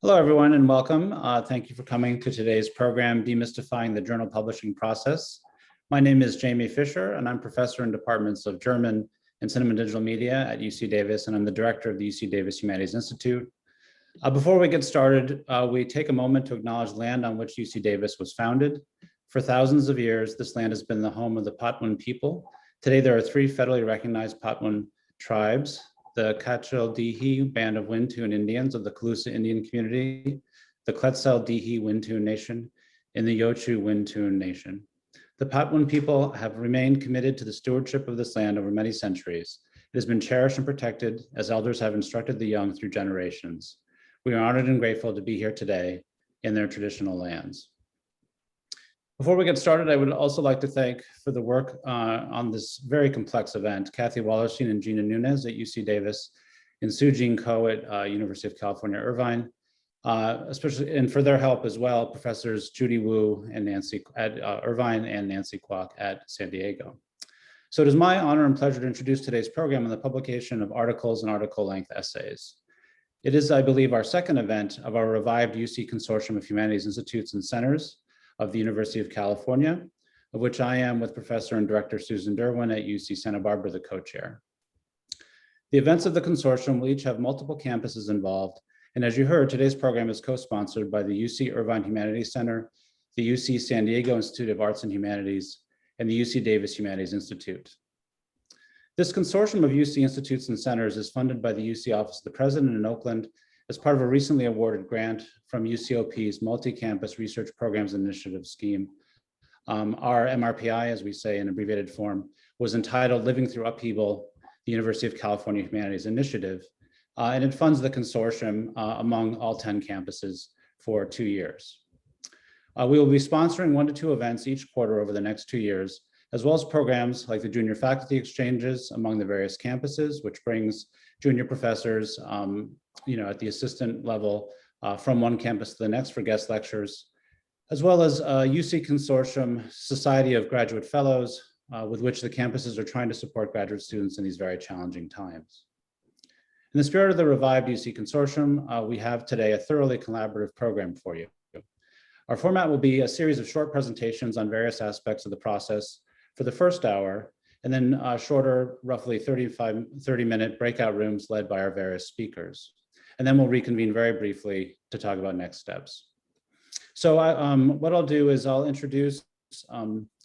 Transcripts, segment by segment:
Hello, everyone, and welcome. Thank you for coming to today's program, Demystifying the Journal Publishing Process. My name is Jamie Fisher, and I'm professor in departments of German and Cinema and Digital Media at UC Davis, and I'm the director of the UC Davis Humanities Institute. Before we get started, we take a moment to acknowledge the land on which UC Davis was founded. For thousands of years, this land has been the home of the Patwin people. Today, there are three federally recognized Patwin tribes: the Cachel-Dihi Band of Wintun Indians of the Calusa Indian Community, the Quetzal-Dihi Wintun Nation, and the Yochu Wintun Nation. The Patwin people have remained committed to the stewardship of this land over many centuries. It has been cherished and protected as elders have instructed the young through generations. We are honored and grateful to be here today in their traditional lands. Before we get started, I would also like to thank for the work on this very complex event, Kathy Wallerstein and Gina Nunez at UC Davis and Sujin Ko at University of California, Irvine, especially, and for their help as well, Professors Judy Wu and Nancy at Irvine and Nancy Kwok at San Diego. So it is my honor and pleasure to introduce today's program on the publication of articles and article-length essays. It is, I believe, our second event of our revived UC Consortium of Humanities Institutes and Centers of the University of California, of which I am with Professor and Director Susan Derwin at UC Santa Barbara, the co-chair. The events of the consortium will each have multiple campuses involved, and as you heard, today's program is co-sponsored by the UC Irvine Humanities Center, the UC San Diego Institute of Arts and Humanities, and the UC Davis Humanities Institute. This consortium of UC institutes and centers is funded by the UC Office of the President in Oakland as part of a recently awarded grant from UCOP's Multi-Campus Research Programs Initiative Scheme. Our MRPI, as we say in abbreviated form, was entitled Living Through Upheaval, the University of California Humanities Initiative, and it funds the consortium among all 10 campuses for 2 years. We will be sponsoring 1 to 2 events each quarter over the next 2 years, as well as programs like the Junior Faculty Exchanges among the various campuses, which brings junior professors at the assistant level from one campus to the next for guest lectures, as well as UC Consortium Society of Graduate Fellows, with which the campuses are trying to support graduate students in these very challenging times. In the spirit of the revived UC Consortium, we have today a thoroughly collaborative program for you. Our format will be a series of short presentations on various aspects of the process for the first hour, and then shorter, roughly 30-minute breakout rooms led by our various speakers. And then we'll reconvene very briefly to talk about next steps. So what I'll do is I'll introduce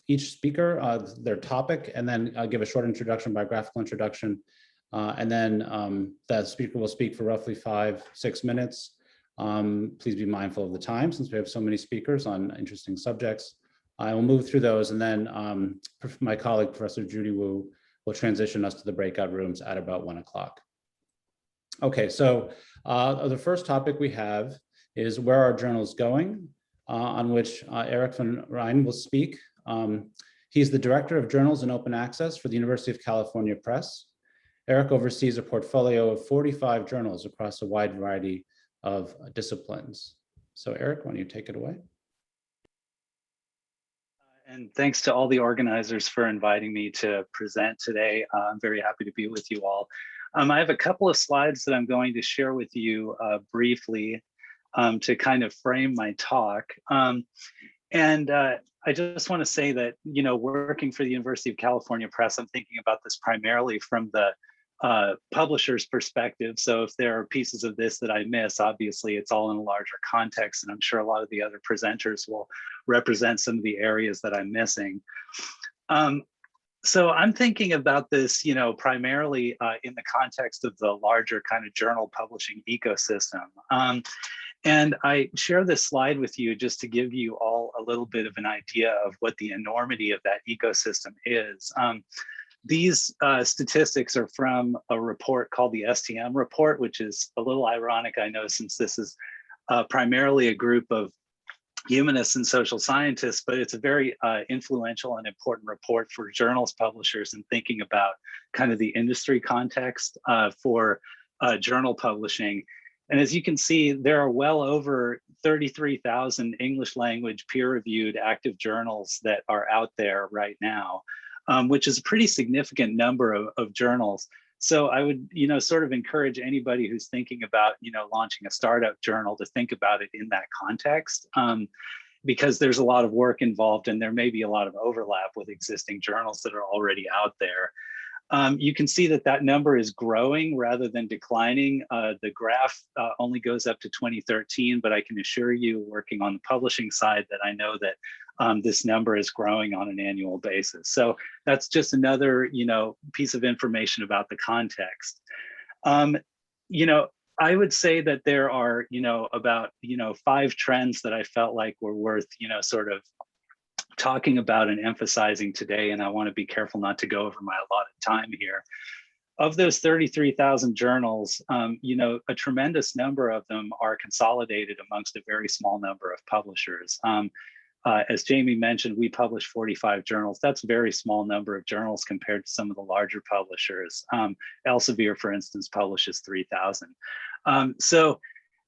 each speaker, their topic, and then I'll give a short introduction, biographical introduction, and then that speaker will speak for roughly 5-6 minutes. Please be mindful of the time since we have so many speakers on interesting subjects. I will move through those, and then my colleague, Professor Judy Wu, will transition us to the breakout rooms at about 1 o'clock. Okay, so the first topic we have is where are journals going, on which Eric van Rijn will speak. He's the Director of Journals and Open Access for the University of California Press. Eric oversees a portfolio of 45 journals across a wide variety of disciplines. So Eric, why don't you take it away? And thanks to all the organizers for inviting me to present today. I'm very happy to be with you all. I have a couple of slides that I'm going to share with you briefly to kind of frame my talk. I just want to say that, working for the University of California Press, I'm thinking about this primarily from the publisher's perspective. So if there are pieces of this that I miss, obviously it's all in a larger context, and I'm sure a lot of the other presenters will represent some of the areas that I'm missing. So I'm thinking about this, primarily in the context of the larger kind of journal publishing ecosystem. And I share this slide with you just to give you all a little bit of an idea of what the enormity of that ecosystem is. These statistics are from a report called the STM report, which is a little ironic, I know, since this is primarily a group of humanists and social scientists, but it's a very influential and important report for journals publishers and thinking about kind of the industry context for journal publishing. And as you can see, there are well over 33,000 English language peer-reviewed active journals that are out there right now, which is a pretty significant number of journals. So I would, sort of encourage anybody who's thinking about, launching a startup journal to think about it in that context, because there's a lot of work involved and there may be a lot of overlap with existing journals that are already out there. You can see that that number is growing rather than declining. The graph only goes up to 2013, but I can assure you, working on the publishing side, that I know that this number is growing on an annual basis. So that's just another, piece of information about the context. I would say that there are, about, 5 trends that I felt like were worth, sort of talking about and emphasizing today, and I want to be careful not to go over my allotted time here. Of those 33,000 journals, a tremendous number of them are consolidated amongst a very small number of publishers. As Jamie mentioned, we publish 45 journals. That's a very small number of journals compared to some of the larger publishers. Elsevier, for instance, publishes 3,000. So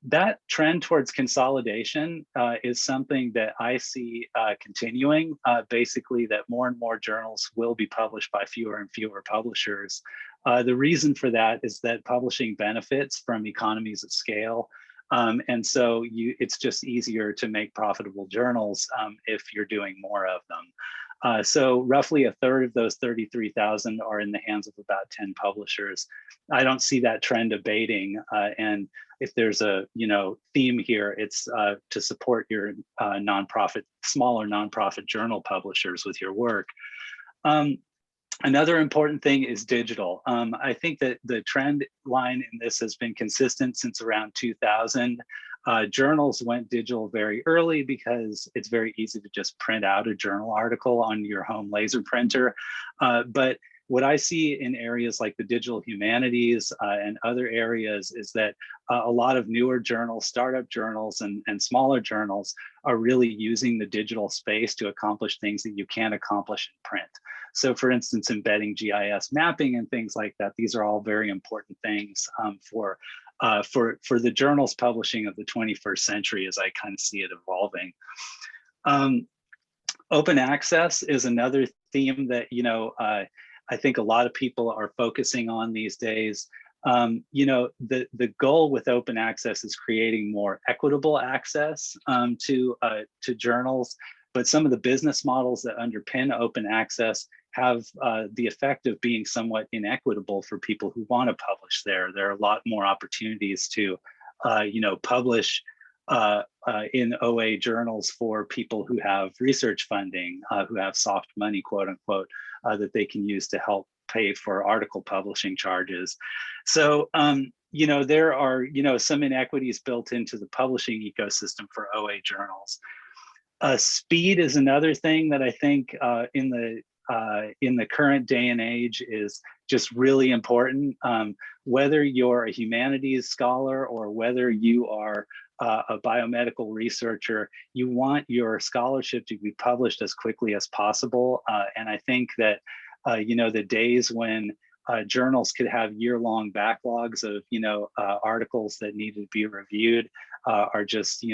that trend towards consolidation is something that I see continuing, basically that more and more journals will be published by fewer and fewer publishers. The reason for that is that publishing benefits from economies of scale. And so it's just easier to make profitable journals if you're doing more of them. So roughly a third of those 33,000 are in the hands of about 10 publishers. I don't see that trend abating. And if there's a theme here, it's to support your smaller nonprofit journal publishers with your work. Another important thing is digital. I think that the trend line in this has been consistent since around 2000. Journals went digital very early because it's very easy to just print out a journal article on your home laser printer. But what I see in areas like the digital humanities and other areas is that a lot of newer journals, startup journals and smaller journals are really using the digital space to accomplish things that you can't accomplish in print. So for instance, embedding GIS mapping and things like that, these are all very important things for the journals publishing of the 21st century as I kind of see it evolving. Open access is another theme that, I think a lot of people are focusing on these days. The goal with open access is creating more equitable access to journals, but some of the business models that underpin open access have the effect of being somewhat inequitable for people who want to publish there. There are a lot more opportunities to, publish in OA journals for people who have research funding, who have soft money, quote unquote, that they can use to help pay for article publishing charges. So, there are, some inequities built into the publishing ecosystem for OA journals. Speed is another thing that I think in the current day and age is just really important. Whether you're a humanities scholar or whether you are a biomedical researcher, you want your scholarship to be published as quickly as possible. And I think that, the days when journals could have year-long backlogs of, articles that needed to be reviewed are just,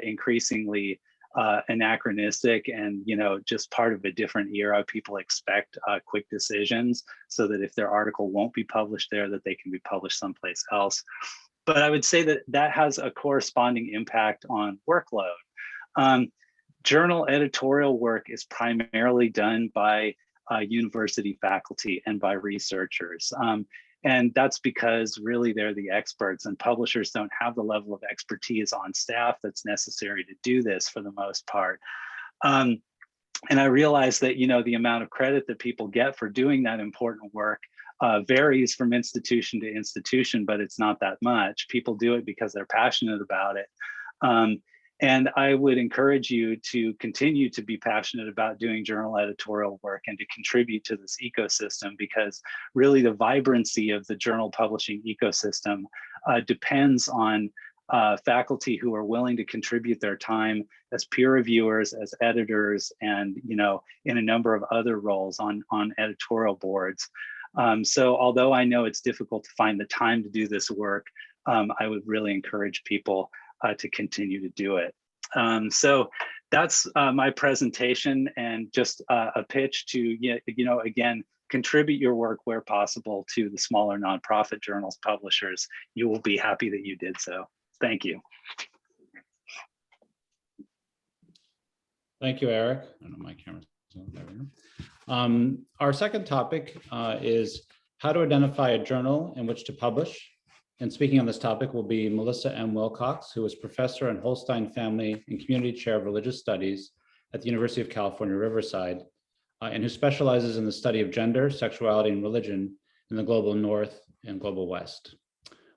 increasingly anachronistic and, just part of a different era. People expect quick decisions so that if their article won't be published there, that they can be published someplace else. But I would say that that has a corresponding impact on workload. Journal editorial work is primarily done by university faculty and by researchers. And that's because really they're the experts, and publishers don't have the level of expertise on staff that's necessary to do this for the most part. And I realize that, the amount of credit that people get for doing that important work varies from institution to institution, but it's not that much. People do it because they're passionate about it. And I would encourage you to continue to be passionate about doing journal editorial work and to contribute to this ecosystem, because really the vibrancy of the journal publishing ecosystem depends on faculty who are willing to contribute their time as peer reviewers, as editors, and in a number of other roles on editorial boards. So although I know it's difficult to find the time to do this work, I would really encourage people to continue to do it. So that's my presentation, and just a pitch to, again, contribute your work where possible to the smaller nonprofit journals publishers, you will be happy that you did so. Thank you. Thank you, Eric. I don't know, my camera's on. There we go. Our second topic is how to identify a journal in which to publish. And speaking on this topic will be Melissa M. Wilcox, who is professor and Holstein Family and Community Chair of Religious Studies at the University of California, Riverside, and who specializes in the study of gender, sexuality, and religion in the global North and global West.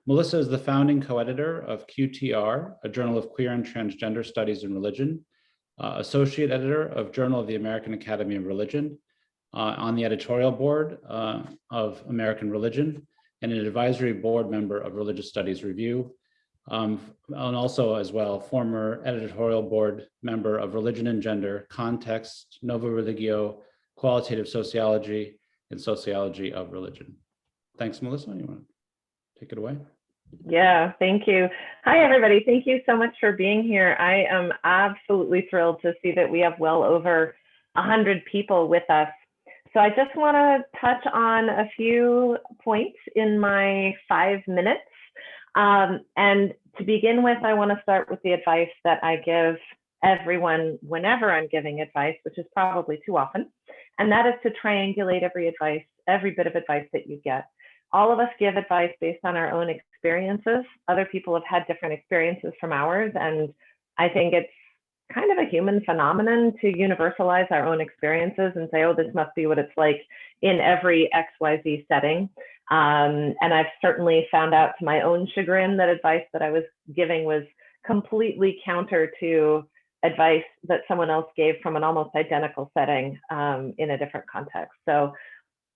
Melissa is the founding co-editor of QTR, a journal of queer and transgender studies and religion, associate editor of Journal of the American Academy of Religion, on the editorial board of American Religion, and an advisory board member of Religious Studies Review, and also as well, former editorial board member of Religion and Gender, Context, Nova Religio, Qualitative Sociology, and Sociology of Religion. Thanks, Melissa. You want to take it away? Yeah, thank you. Hi, everybody. Thank you so much for being here. I am absolutely thrilled to see that we have well over 100 people with us. So I just want to touch on a few points in my 5 minutes. And to begin with, I want to start with the advice that I give everyone whenever I'm giving advice, which is probably too often. And that is to triangulate every bit of advice that you get. All of us give advice based on our own experiences. Other people have had different experiences from ours. And I think it's kind of a human phenomenon to universalize our own experiences and say, oh, this must be what it's like in every XYZ setting. And I've certainly found out to my own chagrin that advice that I was giving was completely counter to advice that someone else gave from an almost identical setting in a different context. So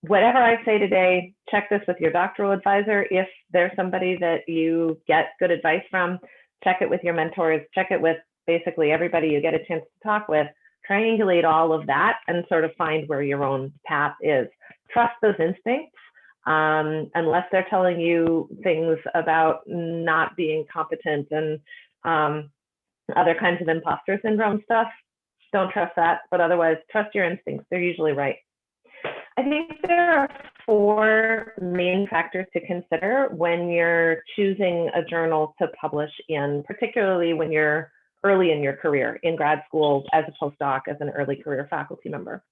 whatever I say today, check this with your doctoral advisor. If there's somebody that you get good advice from, check it with your mentors, check it with basically everybody you get a chance to talk with, triangulate all of that and sort of find where your own path is. Trust those instincts, unless they're telling you things about not being competent and other kinds of imposter syndrome stuff. Don't trust that, but otherwise trust your instincts. They're usually right. I think there are 4 main factors to consider when you're choosing a journal to publish in, particularly when you're early in your career, in grad school, as a postdoc, as an early career faculty member.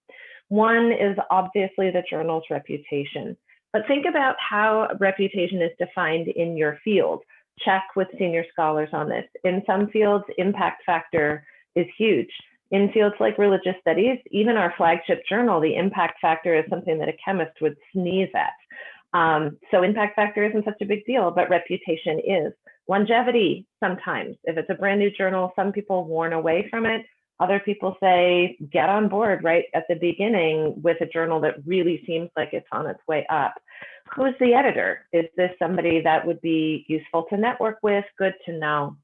One is obviously the journal's reputation, but think about how reputation is defined in your field. Check with senior scholars on this. In some fields, impact factor is huge. In fields like religious studies, even our flagship journal, the impact factor is something that a chemist would sneeze at. So impact factor isn't such a big deal, but reputation is. Longevity, sometimes. If it's a brand new journal, some people warn away from it. Other people say, get on board right at the beginning with a journal that really seems like it's on its way up. Who's the editor? Is this somebody that would be useful to network with? Good to know.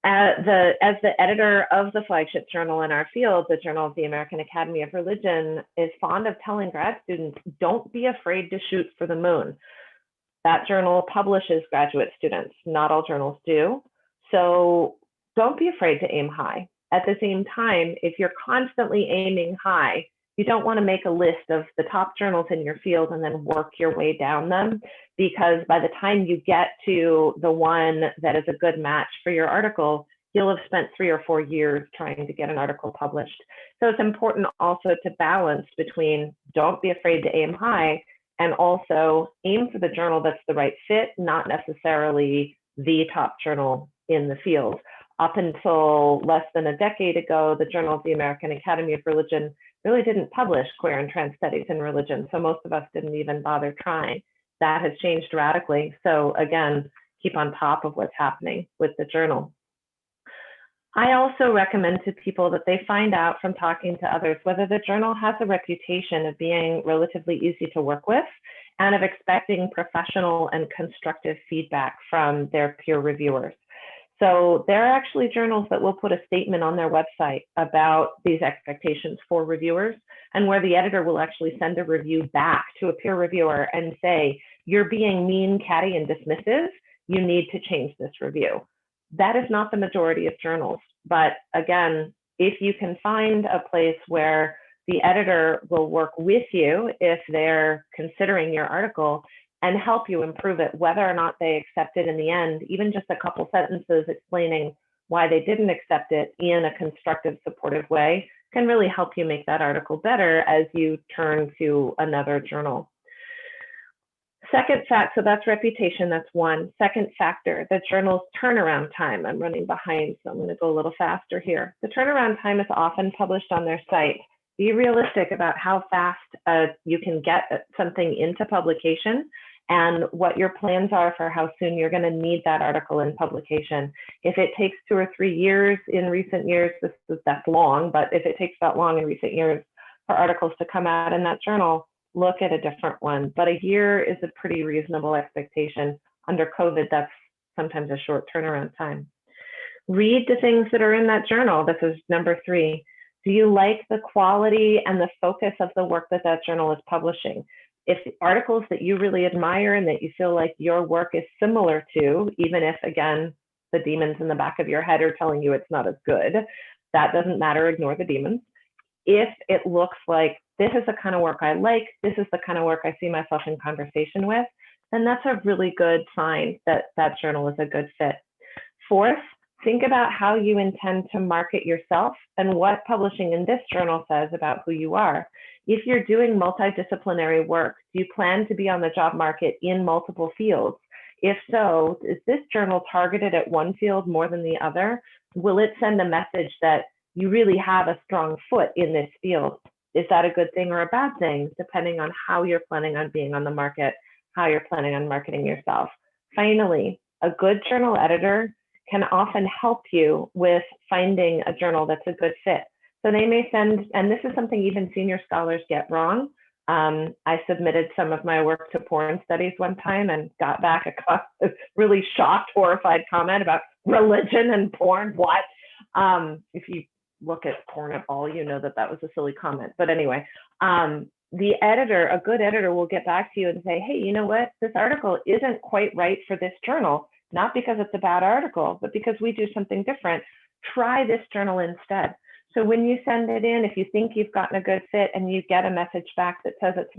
As the editor of the flagship journal in our field, the Journal of the American Academy of Religion is fond of telling grad students, don't be afraid to shoot for the moon. That journal publishes graduate students. Not all journals do. So don't be afraid to aim high. At the same time, if you're constantly aiming high, you don't want to make a list of the top journals in your field and then work your way down them, because by the time you get to the one that is a good match for your article, you'll have spent 3 or 4 years trying to get an article published. So it's important also to balance between don't be afraid to aim high and also aim for the journal that's the right fit, not necessarily the top journal in the field. Up until less than a decade ago, the Journal of the American Academy of Religion really didn't publish queer and trans studies in religion, so most of us didn't even bother trying. That has changed radically. So again, keep on top of what's happening with the journal. I also recommend to people that they find out from talking to others whether the journal has a reputation of being relatively easy to work with and of expecting professional and constructive feedback from their peer reviewers. So there are actually journals that will put a statement on their website about these expectations for reviewers, and where the editor will actually send a review back to a peer reviewer and say, you're being mean, catty, and dismissive. You need to change this review. That is not the majority of journals. But again, if you can find a place where the editor will work with you if they're considering your article and help you improve it, whether or not they accept it in the end. Even just a couple sentences explaining why they didn't accept it in a constructive, supportive way can really help you make that article better as you turn to another journal. Second fact, so that's reputation, that's one. Second factor, the journal's turnaround time. I'm running behind, so I'm going to go a little faster here. The turnaround time is often published on their site. Be realistic about how fast you can get something into publication and what your plans are for how soon you're going to need that article in publication. If it takes 2 or 3 years in recent years, that's long, but if it takes that long in recent years for articles to come out in that journal, look at a different one. But a year is a pretty reasonable expectation. Under COVID, that's sometimes a short turnaround time. Read the things that are in that journal. This is number 3. Do you like the quality and the focus of the work that that journal is publishing? If articles that you really admire and that you feel like your work is similar to, even if, again, the demons in the back of your head are telling you it's not as good, that doesn't matter, ignore the demons. If it looks like this is the kind of work I like, this is the kind of work I see myself in conversation with, then that's a really good sign that that journal is a good fit. Fourth, think about how you intend to market yourself and what publishing in this journal says about who you are. If you're doing multidisciplinary work, do you plan to be on the job market in multiple fields? If so, is this journal targeted at one field more than the other? Will it send a message that you really have a strong foot in this field? Is that a good thing or a bad thing, depending on how you're planning on being on the market, how you're planning on marketing yourself? Finally, a good journal editor can often help you with finding a journal that's a good fit. So they may send, and this is something even senior scholars get wrong. I submitted some of my work to porn studies one time and got back a really shocked, horrified comment about religion and porn. What? If you look at porn at all, you know that that was a silly comment. But anyway, the editor, a good editor, will get back to you and say, hey, you know what? This article isn't quite right for this journal, not because it's a bad article, but because we do something different. Try this journal instead. So when you send it in, if you think you've gotten a good fit and you get a message back that says it's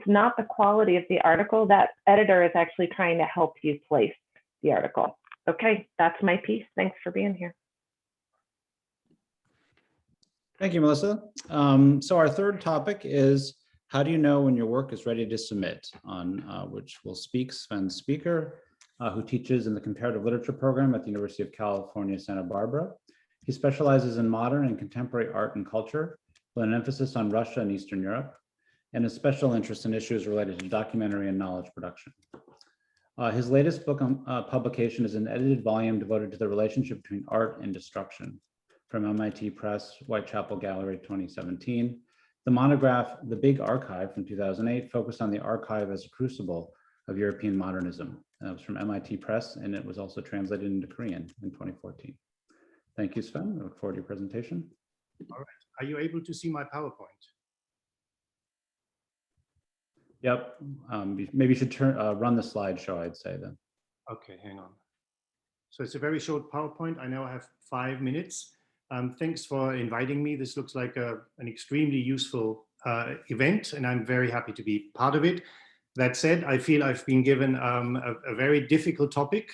not the quality of the article. That editor is actually trying to help you place the article. Okay, that's my piece. Thanks for being here. Thank you, Melissa. So our third topic is, how do you know when your work is ready to submit? On which will speak Sven Speaker, who teaches in the Comparative Literature program at the University of California, Santa Barbara. He specializes in modern and contemporary art and culture, with an emphasis on Russia and Eastern Europe, and a special interest in issues related to documentary and knowledge production. His latest book publication is an edited volume devoted to the relationship between art and destruction, from MIT Press, Whitechapel Gallery, 2017. The monograph, The Big Archive, from 2008, focused on the archive as a crucible of European modernism. That was from MIT Press, and it was also translated into Korean in 2014. Thank you, Sven. I look forward to your presentation. All right. Are you able to see my PowerPoint? Yep. Maybe you should run the slideshow, I'd say then. Okay, hang on. So it's a very short PowerPoint. I know I have 5 minutes. Thanks for inviting me. This looks like an extremely useful event, and I'm very happy to be part of it. That said, I feel I've been given a very difficult topic,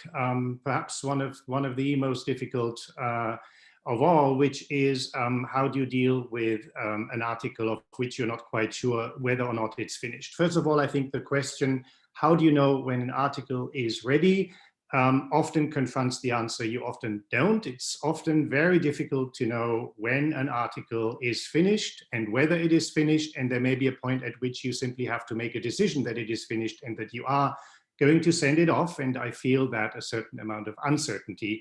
perhaps one of the most difficult of all, which is how do you deal with an article of which you're not quite sure whether or not it's finished. First of all, I think the question, how do you know when an article is ready, often confronts the answer you often don't. It's often very difficult to know when an article is finished and whether it is finished, and there may be a point at which you simply have to make a decision that it is finished and that you are going to send it off, and I feel that a certain amount of uncertainty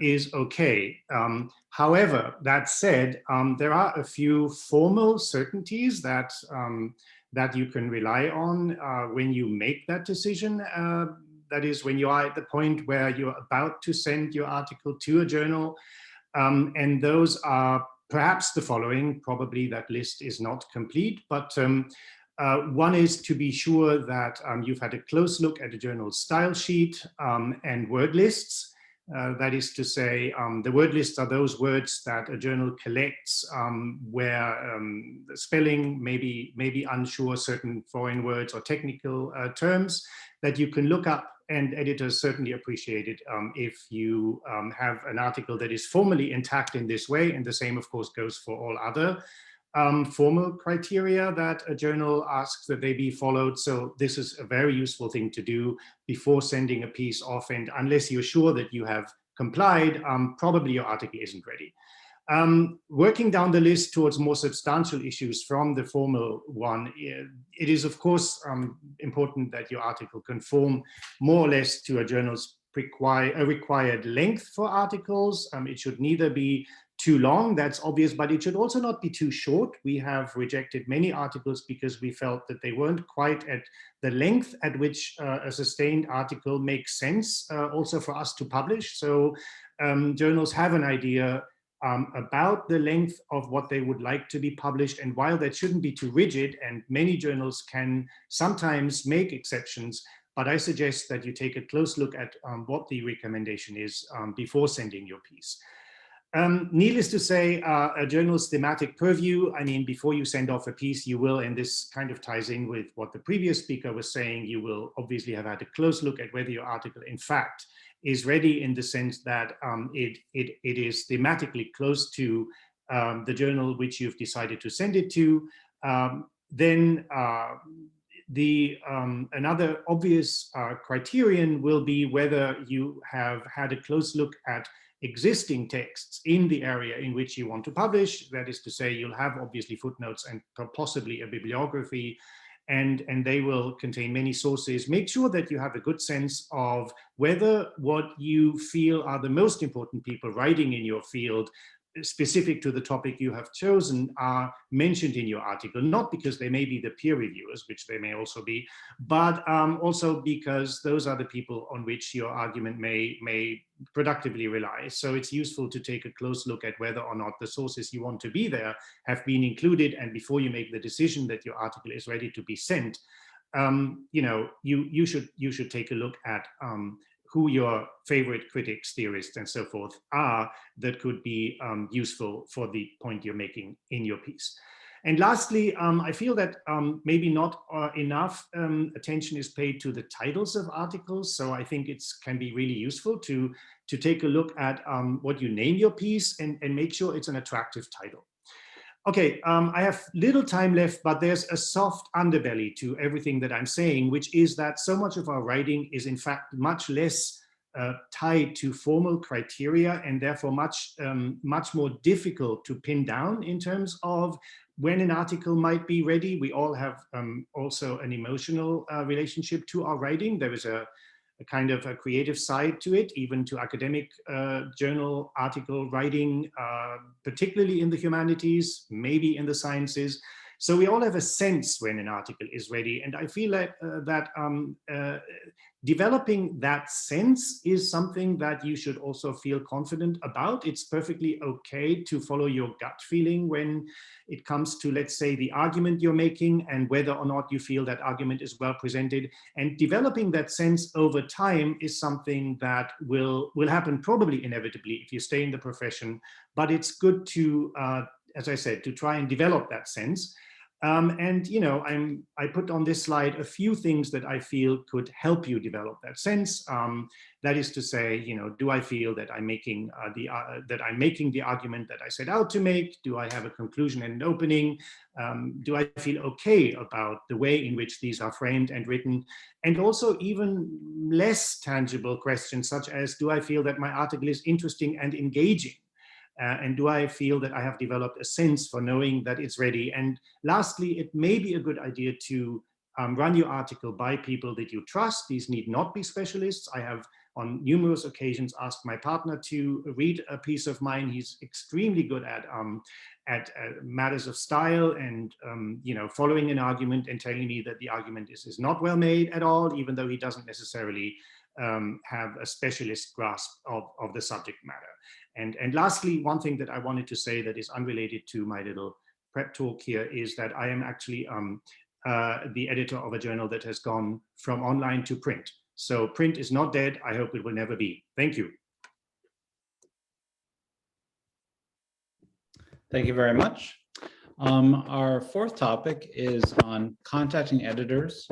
is okay. However, that said, there are a few formal certainties that you can rely on when you make that decision. That is, when you are at the point where you're about to send your article to a journal. And those are perhaps the following. Probably that list is not complete, but one is to be sure that you've had a close look at the journal style sheet and word lists. That is to say, the word lists are those words that a journal collects where the spelling may be unsure, certain foreign words or technical terms that you can look up, and editors certainly appreciate it if you have an article that is formally intact in this way, and the same of course goes for all other formal criteria that a journal asks that they be followed. So this is a very useful thing to do before sending a piece off, and unless you're sure that you have complied, probably your article isn't ready. Working down the list towards more substantial issues from the formal one, it is of course important that your article conform more or less to a journal's required length for articles. It should neither be too long, that's obvious, but it should also not be too short. We have rejected many articles because we felt that they weren't quite at the length at which a sustained article makes sense also for us to publish. So journals have an idea about the length of what they would like to be published, and while that shouldn't be too rigid, and many journals can sometimes make exceptions, but I suggest that you take a close look at what the recommendation is before sending your piece. Needless to say, a journal's thematic purview, I mean, before you send off a piece, you will, and this kind of ties in with what the previous speaker was saying, you will obviously have had a close look at whether your article in fact is ready, in the sense that it is thematically close to the journal which you've decided to send it to. Then another obvious criterion will be whether you have had a close look at existing texts in the area in which you want to publish. That is to say, you'll have obviously footnotes and possibly a bibliography, and they will contain many sources. Make sure that you have a good sense of whether what you feel are the most important people writing in your field specific to the topic you have chosen are mentioned in your article, not because they may be the peer reviewers, which they may also be, but also because those are the people on which your argument may productively rely. So it's useful to take a close look at whether or not the sources you want to be there have been included, and before you make the decision that your article is ready to be sent, you should take a look at who your favorite critics, theorists, and so forth are that could be useful for the point you're making in your piece. And lastly, I feel that maybe not enough attention is paid to the titles of articles. So I think it can be really useful to take a look at what you name your piece and make sure it's an attractive title. Okay, I have little time left, but there's a soft underbelly to everything that I'm saying, which is that so much of our writing is in fact much less tied to formal criteria, and therefore much more difficult to pin down in terms of when an article might be ready. We all have also an emotional relationship to our writing. There is a kind of a creative side to it, even to academic journal article writing, particularly in the humanities, maybe in the sciences. So we all have a sense when an article is ready. And I feel like developing that sense is something that you should also feel confident about. It's perfectly okay to follow your gut feeling when it comes to, let's say, the argument you're making and whether or not you feel that argument is well presented. And developing that sense over time is something that will happen probably inevitably if you stay in the profession. But it's good to, as I said, to try and develop that sense. And I put on this slide a few things that I feel could help you develop that sense. That is to say, do I feel that I'm making the argument that I set out to make? Do I have a conclusion and an opening? Do I feel okay about the way in which these are framed and written? And also even less tangible questions such as, do I feel that my article is interesting and engaging? And do I feel that I have developed a sense for knowing that it's ready? And lastly, it may be a good idea to run your article by people that you trust. These need not be specialists. I have on numerous occasions asked my partner to read a piece of mine. He's extremely good at matters of style and following an argument and telling me that the argument is not well made at all, even though he doesn't necessarily have a specialist grasp of the subject matter. And lastly, one thing that I wanted to say that is unrelated to my little prep talk here is that I am actually the editor of a journal that has gone from online to print. So print is not dead. I hope it will never be. Thank you. Thank you very much. Our fourth topic is on contacting editors,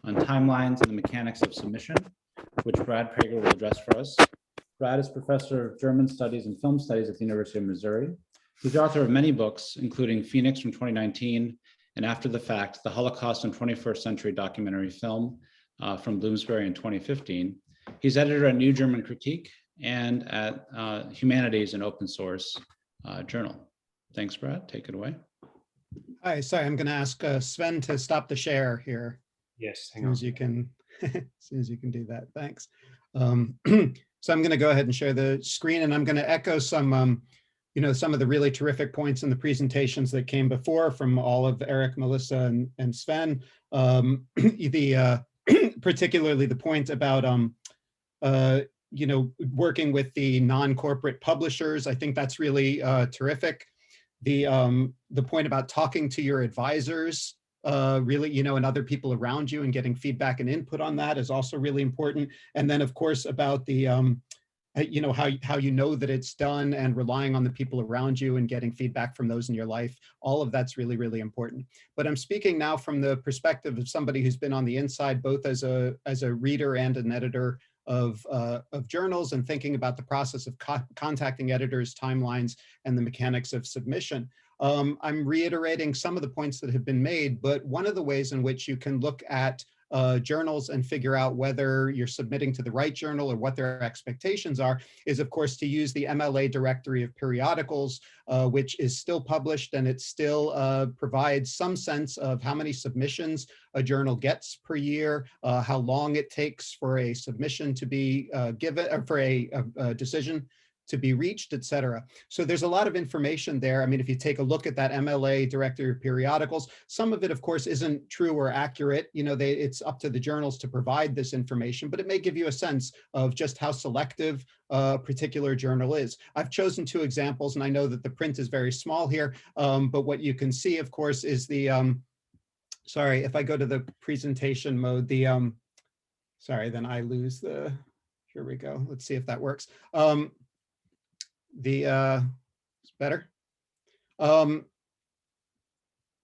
on timelines and the mechanics of submission, which Brad Prager will address for us. Brad is professor of German studies and film studies at the University of Missouri. He's the author of many books, including Phoenix from 2019 and After the Fact, The Holocaust and 21st Century Documentary Film from Bloomsbury in 2015. He's editor at New German Critique and at Humanities and Open Source Journal. Thanks, Brad. Take it away. Hi, sorry, I'm going to ask Sven to stop the share here. Yes, As soon as you can, as soon as you can do that, thanks. So I'm going to go ahead and share the screen, and I'm going to echo some, some of the really terrific points in the presentations that came before from all of Eric, Melissa, and Sven. Particularly the point about working with the non-corporate publishers. I think that's really terrific. The point about talking to your advisors, really, and other people around you and getting feedback and input on that is also really important. And then, of course, about the, how you know that it's done and relying on the people around you and getting feedback from those in your life. All of that's really, really important. But I'm speaking now from the perspective of somebody who's been on the inside, both as a reader and an editor of journals, and thinking about the process of contacting editors, timelines, and the mechanics of submission. I'm reiterating some of the points that have been made, but one of the ways in which you can look at journals and figure out whether you're submitting to the right journal or what their expectations are is, of course, to use the Mla Directory of Periodicals, which is still published, and it still provides some sense of how many submissions a journal gets per year, how long it takes for a submission to be given, or for a decision to be reached, et cetera. So there's a lot of information there. I mean, if you take a look at that Mla Directory of Periodicals, some of it, of course, isn't true or accurate. It's up to the journals to provide this information, but it may give you a sense of just how selective a particular journal is. I've chosen two examples, and I know that the print is very small here, but what you can see, of course, is the, sorry, if I go to the presentation mode, sorry, then I lose the, here we go. Let's see if that works. It's better.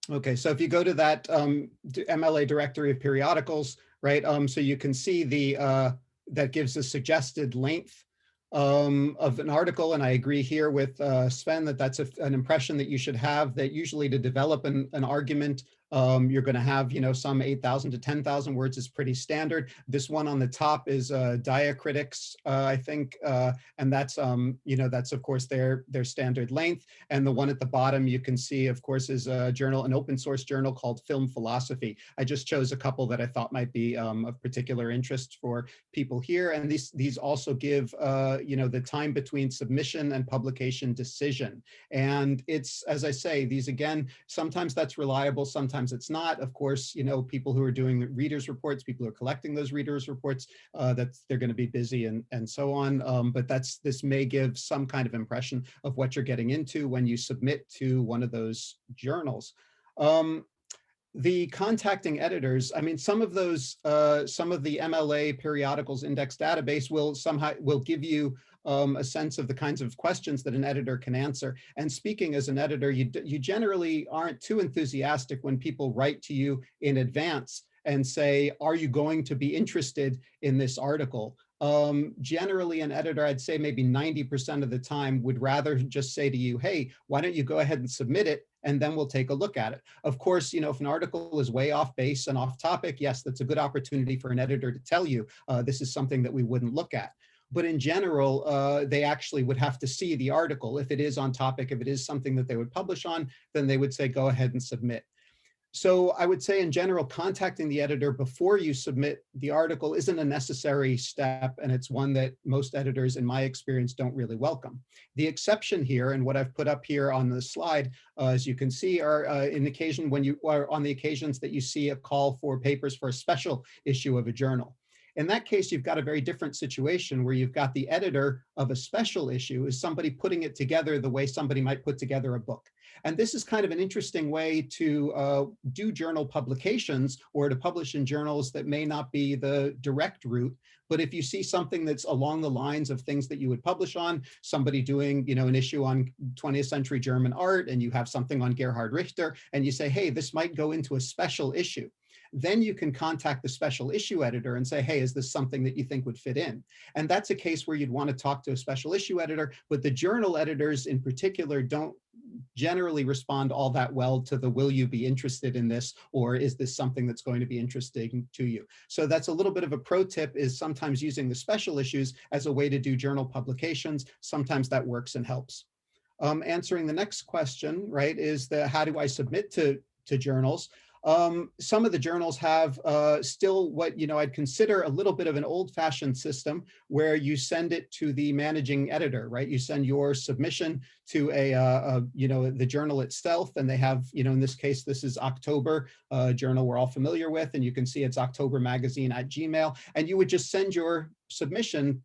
Okay, so if you go to that Mla Directory of Periodicals, right? So you can see that gives a suggested length of an article, and I agree here with Sven that that's an impression that you should have. That usually to develop an argument, you're going to have, some 8,000 to 10,000 words is pretty standard. This one on the top is Diacritics, I think, and that's that's of course their standard length. And the one at the bottom you can see, of course, is a journal, an open source journal called Film Philosophy. I just chose a couple that I thought might be of particular interest for people here, and these also give the time between submission and publication decision. And it's, as I say, these again, sometimes that's reliable, sometimes it's not. Of course, people who are doing readers reports, people who are collecting those readers reports, that they're going to be busy and so on. But this may give some kind of impression of what you're getting into when you submit to one of those journals. The contacting editors, I mean, some of the Mla Periodicals index database will give you a sense of the kinds of questions that an editor can answer. And speaking as an editor, you generally aren't too enthusiastic when people write to you in advance and say, are you going to be interested in this article? Generally, an editor, I'd say maybe 90% of the time, would rather just say to you, hey, why don't you go ahead and submit it, and then we'll take a look at it. Of course, if an article is way off base and off topic, yes, that's a good opportunity for an editor to tell you, this is something that we wouldn't look at. But in general, they actually would have to see the article. If it is on topic, if it is something that they would publish on, then they would say, go ahead and submit. So I would say in general, contacting the editor before you submit the article isn't a necessary step, and it's one that most editors, in my experience, don't really welcome. The exception here, and what I've put up here on the slide, as you can see, are on the occasions that you see a call for papers for a special issue of a journal. In that case, you've got a very different situation where you've got the editor of a special issue is somebody putting it together the way somebody might put together a book. And this is kind of an interesting way to do journal publications or to publish in journals that may not be the direct route. But if you see something that's along the lines of things that you would publish on, somebody doing, an issue on 20th century German art, and you have something on Gerhard Richter, and you say, hey, this might go into a special issue. Then you can contact the special issue editor and say, hey, is this something that you think would fit in? And that's a case where you'd want to talk to a special issue editor, but the journal editors in particular don't generally respond all that well to the, will you be interested in this? Or is this something that's going to be interesting to you? So that's a little bit of a pro tip, is sometimes using the special issues as a way to do journal publications. Sometimes that works and helps. Answering the next question, right, is how do I submit to journals? Some of the journals have still what I'd consider a little bit of an old-fashioned system where you send it to the managing editor, right? You send your submission to the journal itself, and they have, in this case, this is October, a journal we're all familiar with, and you can see it's octobermagazine@gmail, and you would just send your submission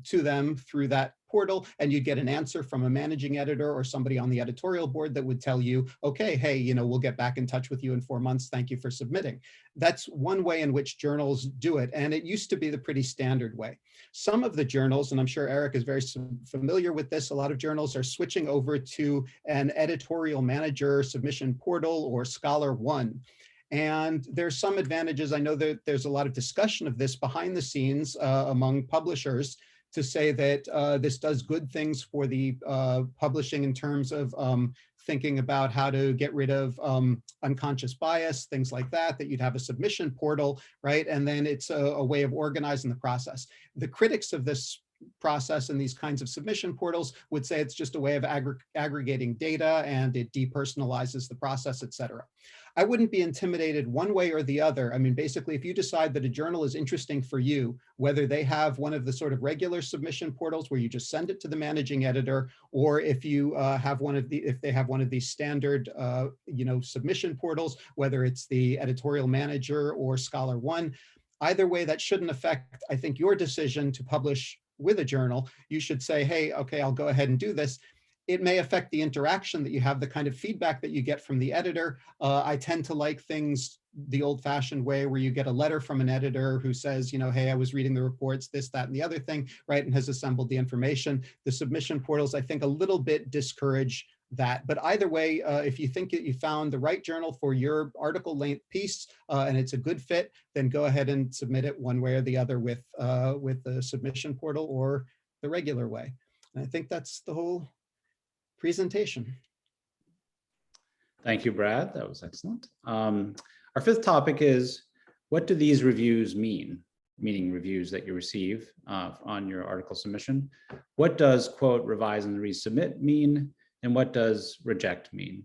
to them through that portal, and you'd get an answer from a managing editor or somebody on the editorial board that would tell you, okay, hey, we'll get back in touch with you in 4 months. Thank you for submitting. That's one way in which journals do it. And it used to be the pretty standard way. Some of the journals, and I'm sure Eric is very familiar with this, a lot of journals are switching over to an editorial manager submission portal or Scholar One. And there's some advantages. I know that there's a lot of discussion of this behind the scenes among publishers, to say that this does good things for the publishing in terms of thinking about how to get rid of unconscious bias, things like that, that you'd have a submission portal, right? And then it's a way of organizing the process. The critics of this process and these kinds of submission portals would say it's just a way of aggregating data, and it depersonalizes the process, et cetera. I wouldn't be intimidated one way or the other. I mean, basically, if you decide that a journal is interesting for you, whether they have one of the sort of regular submission portals where you just send it to the managing editor, or if you have if they have one of these standard, submission portals, whether it's the editorial manager or Scholar One, either way, that shouldn't affect, I think, your decision to publish with a journal. You should say, hey, okay, I'll go ahead and do this. It may affect the interaction that you have, the kind of feedback that you get from the editor. I tend to like things the old-fashioned way, where you get a letter from an editor who says, hey, I was reading the reports, this, that, and the other thing, right, and has assembled the information. The submission portals, I think, a little bit discourage that. But either way, if you think that you found the right journal for your article length piece and it's a good fit, then go ahead and submit it one way or the other with the submission portal or the regular way. And I think that's the whole presentation. Thank you, Brad. That was excellent. Our fifth topic is, what do these reviews mean? Meaning reviews that you receive on your article submission. What does, quote, revise and resubmit mean? And what does reject mean?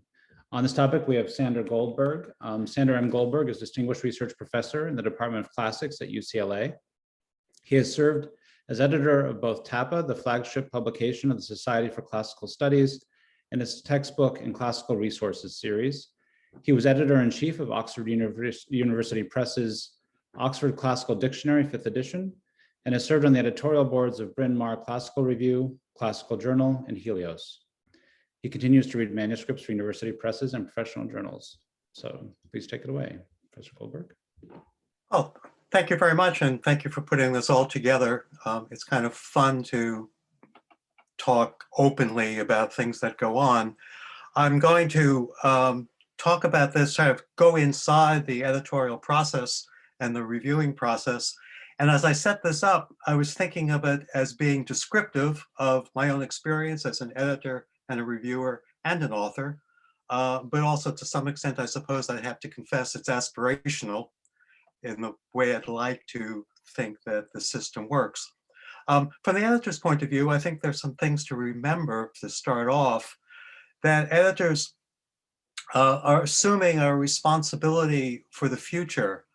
On this topic, we have Sander Goldberg. Sander M. Goldberg is Distinguished Research Professor in the Department of Classics at UCLA. He has served as editor of both TAPA, the flagship publication of the Society for Classical Studies, and its textbook and classical resources series. He was editor-in-chief of Oxford University Press's Oxford Classical Dictionary, 5th edition, and has served on the editorial boards of Bryn Mawr Classical Review, Classical Journal, and Helios. He continues to read manuscripts for university presses and professional journals. So please take it away, Professor Goldberg. Oh, thank you very much, and thank you for putting this all together. It's kind of fun to talk openly about things that go on. I'm going to talk about this, sort of go inside the editorial process and the reviewing process. And as I set this up, I was thinking of it as being descriptive of my own experience as an editor and a reviewer and an author, but also to some extent, I suppose I have to confess, it's aspirational in the way I'd like to think that the system works. From the editor's point of view, I think there's some things to remember to start off, that editors are assuming a responsibility for the future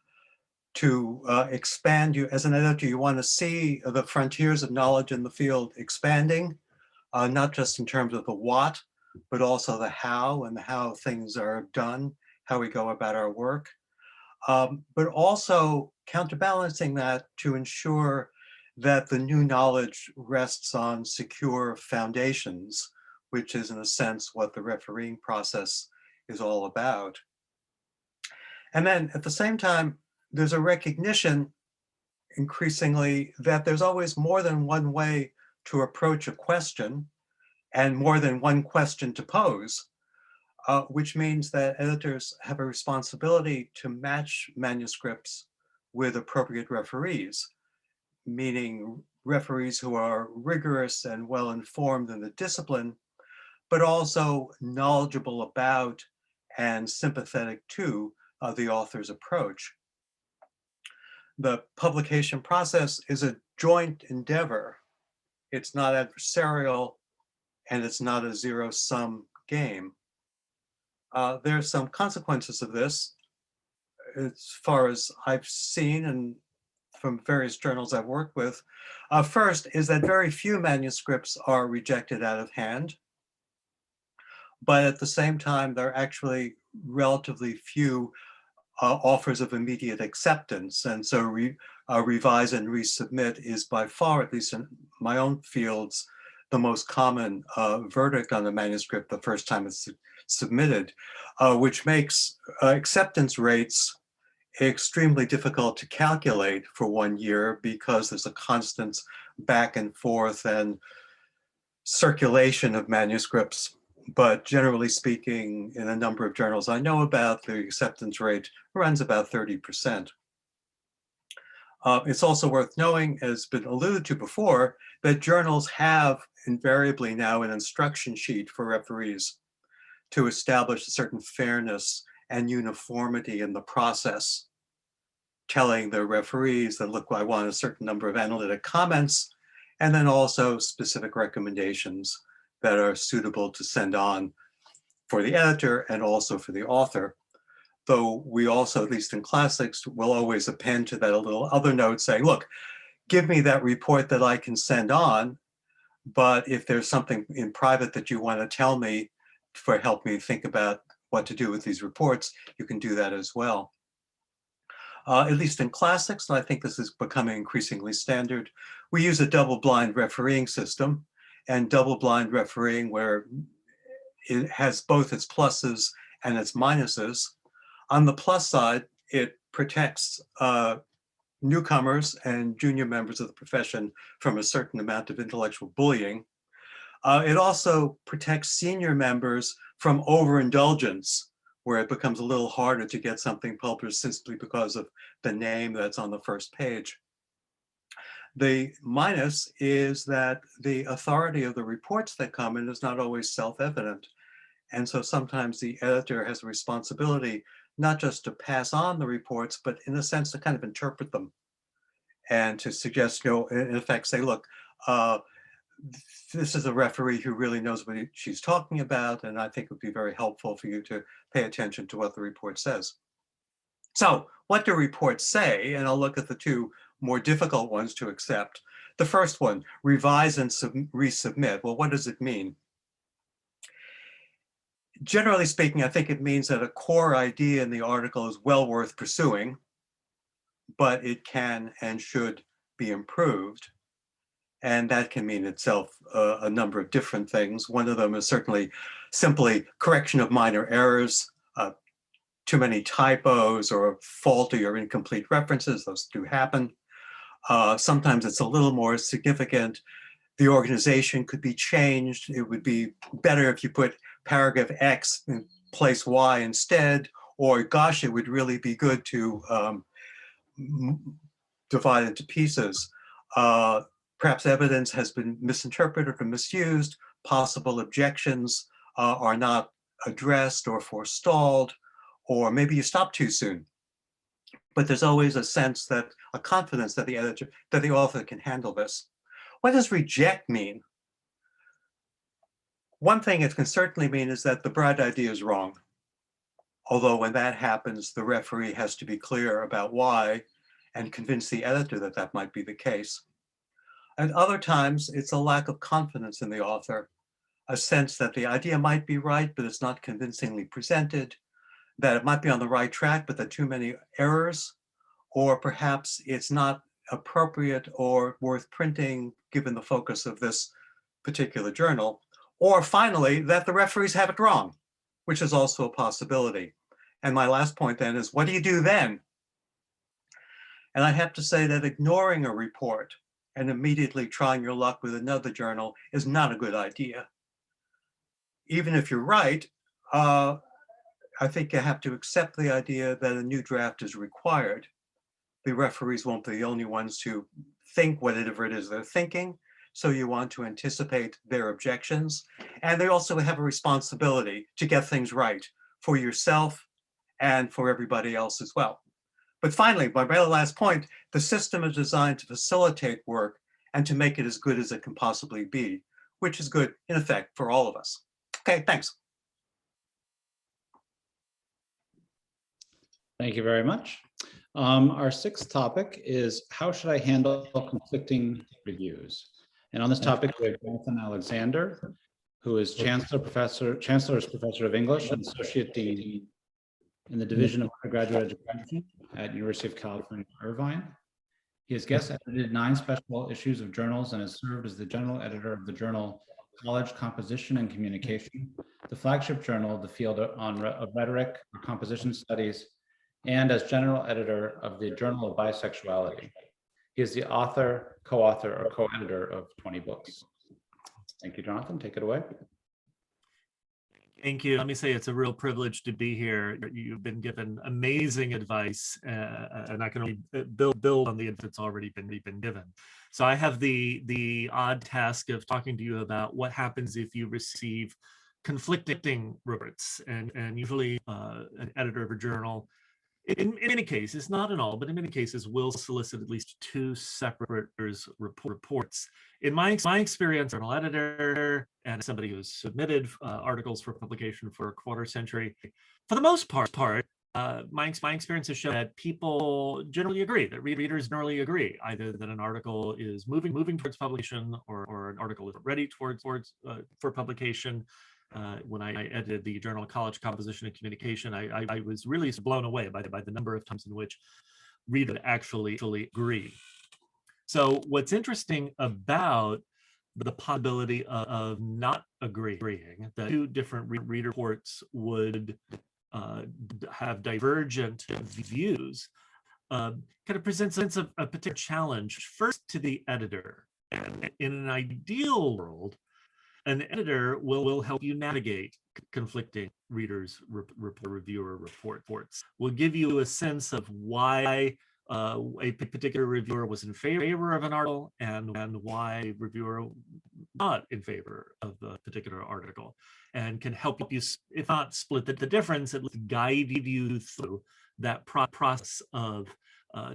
to expand. You, as an editor, you want to see the frontiers of knowledge in the field expanding, not just in terms of the what, but also the how, and how things are done, how we go about our work. But also counterbalancing that to ensure that the new knowledge rests on secure foundations, which is in a sense what the refereeing process is all about. And then at the same time, there's a recognition increasingly that there's always more than one way to approach a question and more than one question to pose, which means that editors have a responsibility to match manuscripts with appropriate referees, meaning referees who are rigorous and well-informed in the discipline, but also knowledgeable about and sympathetic to the author's approach. The publication process is a joint endeavor. It's not adversarial, and it's not a zero-sum game. There's some consequences of this, as far as I've seen and from various journals I've worked with. First is that very few manuscripts are rejected out of hand, but at the same time, there are actually relatively few offers of immediate acceptance. And so revise and resubmit is by far, at least in my own fields, the most common verdict on a manuscript the first time it's submitted, which makes acceptance rates extremely difficult to calculate for 1 year because there's a constant back and forth and circulation of manuscripts. But generally speaking, in a number of journals I know about, the acceptance rate runs about 30%. It's also worth knowing, as been alluded to before, that journals have invariably now an instruction sheet for referees to establish a certain fairness and uniformity in the process, telling the referees that, look, I want a certain number of analytic comments, and then also specific recommendations that are suitable to send on for the editor and also for the author. Though we also, at least in classics, will always append to that a little other note saying, look, give me that report that I can send on, but if there's something in private that you want to tell me for help me think about what to do with these reports, you can do that as well. At least in classics, and I think this is becoming increasingly standard, we use a double-blind refereeing system, and double-blind refereeing where it has both its pluses and its minuses. On the plus side, it protects newcomers and junior members of the profession from a certain amount of intellectual bullying. It also protects senior members from overindulgence, where it becomes a little harder to get something published simply because of the name that's on the first page. The minus is that the authority of the reports that come in is not always self-evident. And so sometimes the editor has a responsibility not just to pass on the reports, but in a sense to kind of interpret them and to suggest, you know, in effect say, look, this is a referee who really knows what she's talking about, and I think it would be very helpful for you to pay attention to what the report says. So what do reports say? And I'll look at the two more difficult ones to accept. The first one, revise and resubmit. Well, what does it mean? Generally speaking, I think it means that a core idea in the article is well worth pursuing, but it can and should be improved. And that can mean itself a number of different things. One of them is certainly simply correction of minor errors, too many typos or faulty or incomplete references. Those do happen. Sometimes it's a little more significant. The organization could be changed. It would be better if you put paragraph X in place Y instead, or gosh, it would really be good to divide into pieces. Perhaps evidence has been misinterpreted or misused. Possible objections are not addressed or forestalled, or maybe you stop too soon. But there's always a sense that, a confidence that the editor, that the author can handle this. What does reject mean? One thing it can certainly mean is that the bright idea is wrong. Although when that happens, the referee has to be clear about why and convince the editor that that might be the case. And other times, it's a lack of confidence in the author, a sense that the idea might be right, but it's not convincingly presented, that it might be on the right track, but there are too many errors, or perhaps it's not appropriate or worth printing given the focus of this particular journal, or finally, that the referees have it wrong, which is also a possibility. And my last point then is, what do you do then? And I have to say that ignoring a report and immediately trying your luck with another journal is not a good idea. Even if you're right, I think you have to accept the idea that a new draft is required. The referees won't be the only ones to think whatever it is they're thinking, so you want to anticipate their objections. And they also have a responsibility to get things right for yourself and for everybody else as well. But finally, my very last point, the system is designed to facilitate work and to make it as good as it can possibly be, which is good in effect for all of us. Okay, thanks. Thank you very much. Our sixth topic is, how should I handle conflicting reviews? And on this topic, we have Jonathan Alexander, who is Chancellor's Professor of English and Associate Dean in the Division of Undergraduate Education at University of California, Irvine. He has guest edited 9 special issues of journals and has served as the general editor of the journal College Composition and Communication, the flagship journal of the field of rhetoric or composition studies, and as general editor of the Journal of Bisexuality. He is the author, co-author, or co-editor of 20 books. Thank you, Jonathan. Take it away. Thank you. Let me say it's a real privilege to be here. You've been given amazing advice, and I can only build on the advice that's already been given. So I have the odd task of talking to you about what happens if you receive conflicting reports, and usually an editor of a journal, in many cases, not in all, but in many cases, will solicit at least 2 separate reports. In my experience, as an editor and somebody who's submitted articles for publication for a quarter century, for the most part, my experience has shown that people generally agree, that readers generally agree, either that an article is moving towards publication or an article is ready towards for publication. When I edited the journal College Composition and Communication, I was really blown away by the number of times in which readers actually agree. So what's interesting about the possibility of not agreeing, that 2 different reader reports would have divergent views, kind of presents a particular challenge, first to the editor. And in an ideal world, an editor will help you navigate conflicting readers' reviewer reports, will give you a sense of why a particular reviewer was in favor of an article and why a reviewer not in favor of a particular article, and can help you, if not split the difference, at least guide you through that process of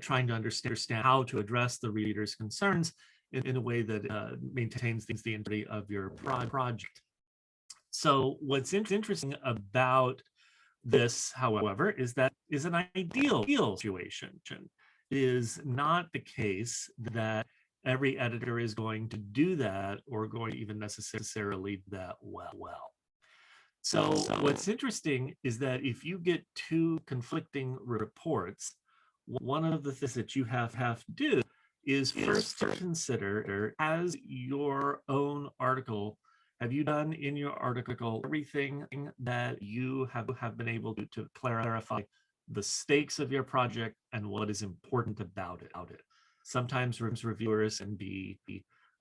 trying to understand how to address the reader's concerns in a way that maintains the integrity of your project. So what's interesting about this, however, is that is an ideal situation. It is not the case that every editor is going to do that or going to even necessarily that well. So what's interesting is that if you get 2 conflicting reports, one of the things that you have to do is first to consider, as your own article, have you done in your article everything that you have been able to clarify the stakes of your project and what is important about it? Sometimes reviewers can be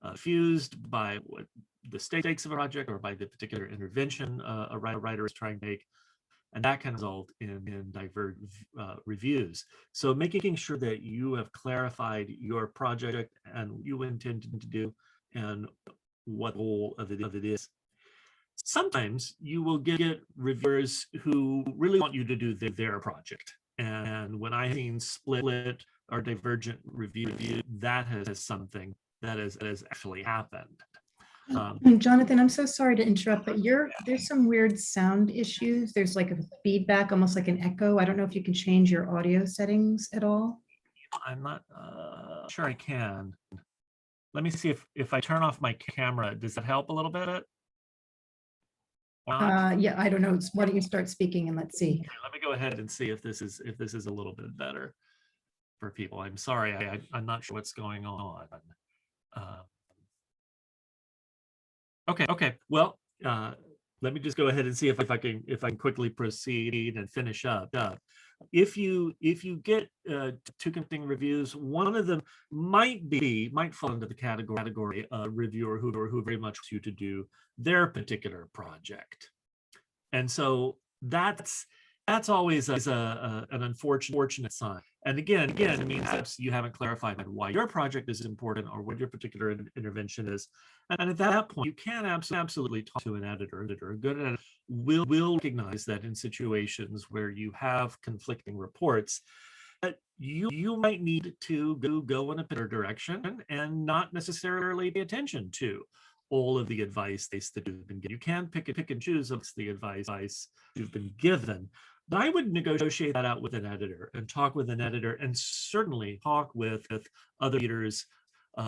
confused by what the stakes of a project or by the particular intervention a writer is trying to make, and that can result in divergent reviews. So making sure that you have clarified your project and what you intend to do and what goal of it is. Sometimes you will get reviewers who really want you to do their project. And when I've seen split or divergent review, that has something that has actually happened. And Jonathan, I'm so sorry to interrupt, but there's some weird sound issues. There's like a feedback, almost like an echo. I don't know if you can change your audio settings at all. I'm not sure I can. Let me see if I turn off my camera, does that help a little bit? Yeah, I don't know. Why don't you start speaking and let's see. Okay, let me go ahead and see if this is a little bit better. for people. I'm sorry, I'm not sure what's going on. Okay. Well, let me just go ahead and see if I can quickly proceed and finish up. If you get two conflicting reviews, one of them might fall into the category reviewer who very much wants you to do their particular project, and so that's always an unfortunate sign. And again, it means that you haven't clarified why your project is important or what your particular intervention is. And at that point, you can absolutely talk to an editor. A good editor will recognize that in situations where you have conflicting reports, that you might need to go in a particular direction and not necessarily pay attention to all of the advice that you've been given. You can pick and choose the advice you've been given. But I would negotiate that out with an editor and talk with an editor, and certainly talk with other readers,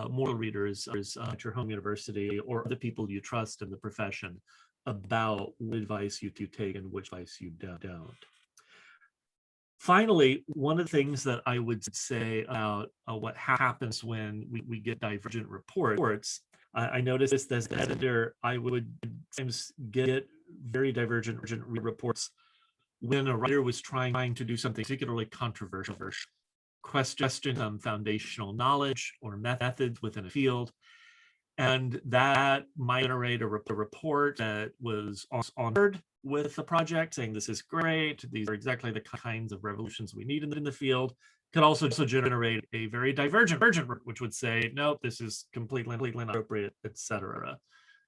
moral readers at your home university or other people you trust in the profession about what advice you take and which advice you don't. Finally, one of the things that I would say about what happens when we get divergent reports, I noticed as an editor, I would sometimes get very divergent reports when a writer was trying to do something particularly controversial, question some foundational knowledge or methods within a field, and that might generate a report that was on board with the project, saying this is great, these are exactly the kinds of revolutions we need in the field. Could also generate a very divergent which would say, nope, this is completely inappropriate, etc.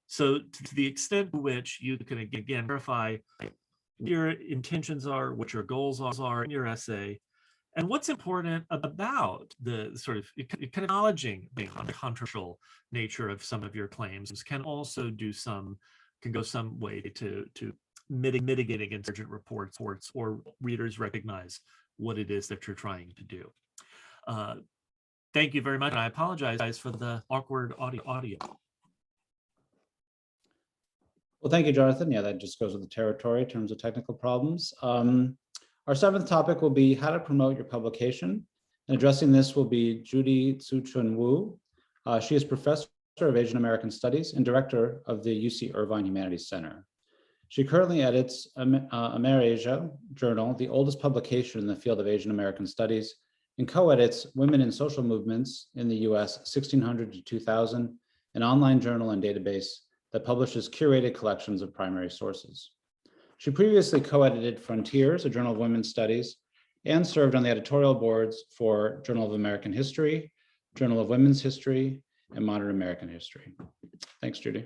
So to the extent to which you can again verify what your intentions are, what your goals are in your essay, and what's important about the sort of acknowledging the controversial nature of some of your claims can also go some way to mitigate against divergent reports or readers recognize what it is that you're trying to do. Thank you very much. And I apologize for the awkward audio. Well, thank you, Jonathan. Yeah, that just goes with the territory in terms of technical problems. Our seventh topic will be how to promote your publication. And addressing this will be Judy Tsuchunwu. She is Professor of Asian American Studies and Director of the UC Irvine Humanities Center. She currently edits AmerAsia Journal, the oldest publication in the field of Asian American Studies, and co-edits Women in Social Movements in the US 1600 to 2000, an online journal and database that publishes curated collections of primary sources. She previously co-edited Frontiers, a journal of women's studies, and served on the editorial boards for Journal of American History, Journal of Women's History, and Modern American History. Thanks, Judy.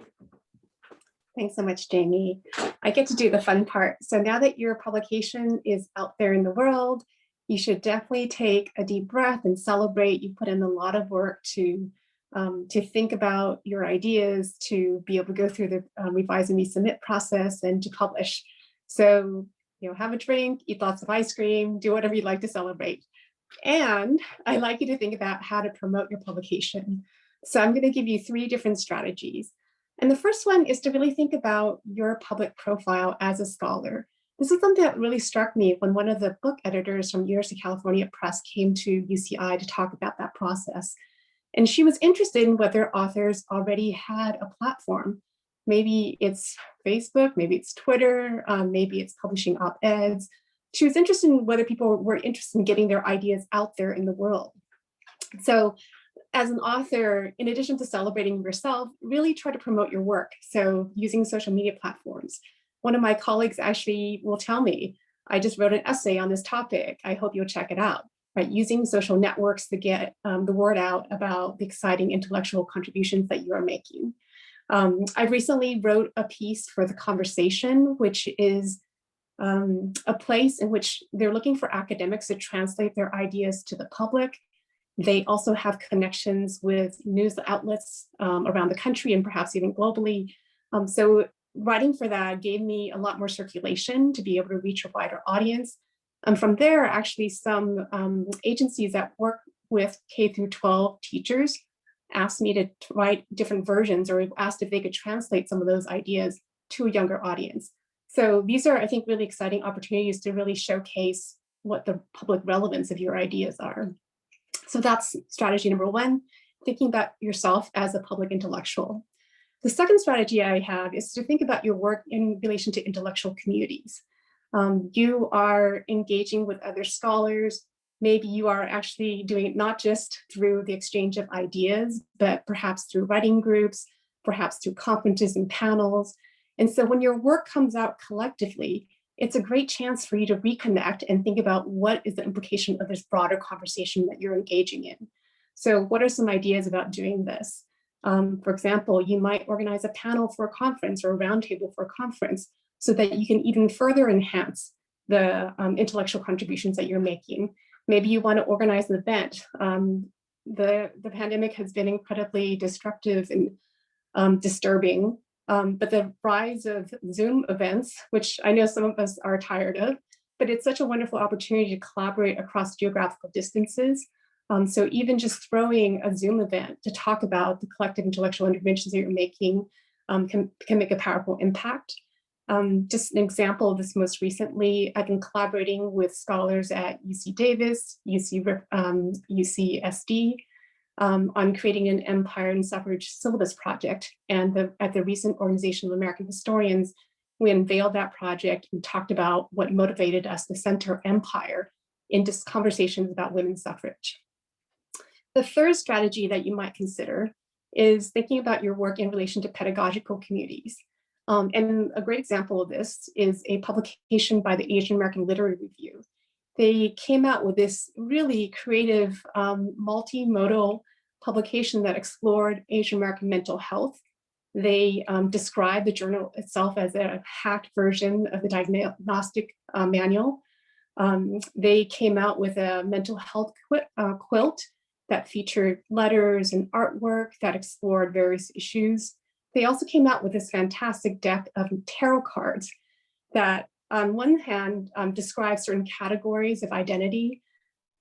Thanks so much, Jamie. I get to do the fun part. So now that your publication is out there in the world, you should definitely take a deep breath and celebrate. You put in a lot of work to think about your ideas, to be able to go through the revise and resubmit process and to publish. So, have a drink, eat lots of ice cream, do whatever you'd like to celebrate. And I'd like you to think about how to promote your publication. So I'm going to give you 3 different strategies. And the first one is to really think about your public profile as a scholar. This is something that really struck me when one of the book editors from University of California Press came to UCI to talk about that process. And she was interested in whether authors already had a platform. Maybe it's Facebook, maybe it's Twitter, maybe it's publishing op-eds. She was interested in whether people were interested in getting their ideas out there in the world. So as an author, in addition to celebrating yourself, really try to promote your work. So using social media platforms. One of my colleagues actually will tell me, I just wrote an essay on this topic. I hope you'll check it out. Right? Using social networks to get the word out about the exciting intellectual contributions that you are making. I recently wrote a piece for The Conversation, which is a place in which they're looking for academics to translate their ideas to the public. They also have connections with news outlets around the country and perhaps even globally. So writing for that gave me a lot more circulation to be able to reach a wider audience. And from there, actually, some agencies that work with K through 12 teachers asked me to write different versions, or asked if they could translate some of those ideas to a younger audience. So these are, I think, really exciting opportunities to really showcase what the public relevance of your ideas are. So that's strategy number one, thinking about yourself as a public intellectual. The second strategy I have is to think about your work in relation to intellectual communities. You are engaging with other scholars. Maybe you are actually doing it not just through the exchange of ideas, but perhaps through writing groups, perhaps through conferences and panels. And so when your work comes out collectively, it's a great chance for you to reconnect and think about what is the implication of this broader conversation that you're engaging in. So what are some ideas about doing this? For example, you might organize a panel for a conference or a roundtable for a conference so that you can even further enhance the intellectual contributions that you're making. Maybe you want to organize an event. The pandemic has been incredibly destructive and disturbing, but the rise of Zoom events, which I know some of us are tired of, but it's such a wonderful opportunity to collaborate across geographical distances. So even just throwing a Zoom event to talk about the collective intellectual interventions that you're making can make a powerful impact. Just an example of this most recently, I've been collaborating with scholars at UC Davis, UCSD, on creating an empire and suffrage syllabus project. And at the recent Organization of American Historians, we unveiled that project and talked about what motivated us to center empire in just conversations about women's suffrage. The third strategy that you might consider is thinking about your work in relation to pedagogical communities. And a great example of this is a publication by the Asian American Literary Review. They came out with this really creative multimodal publication that explored Asian American mental health. They described the journal itself as a hacked version of the diagnostic manual. They came out with a mental health quilt that featured letters and artwork that explored various issues. They also came out with this fantastic deck of tarot cards that on one hand describe certain categories of identity,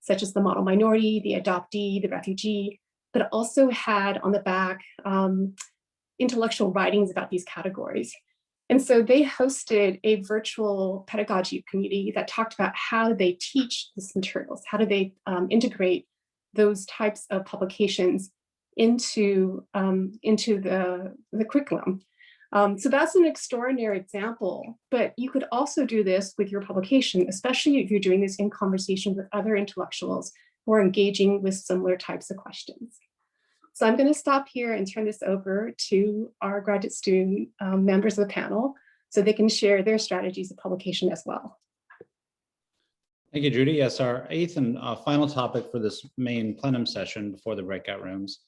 such as the model minority, the adoptee, the refugee, but also had on the back intellectual writings about these categories. And so they hosted a virtual pedagogy community that talked about how they teach these materials, how do they integrate those types of publications into the curriculum. So that's an extraordinary example, but you could also do this with your publication, especially if you're doing this in conversation with other intellectuals who are engaging with similar types of questions. So I'm going to stop here and turn this over to our graduate student members of the panel so they can share their strategies of publication as well. Thank you, Judy. Yes, our eighth and final topic for this main plenum session before the breakout rooms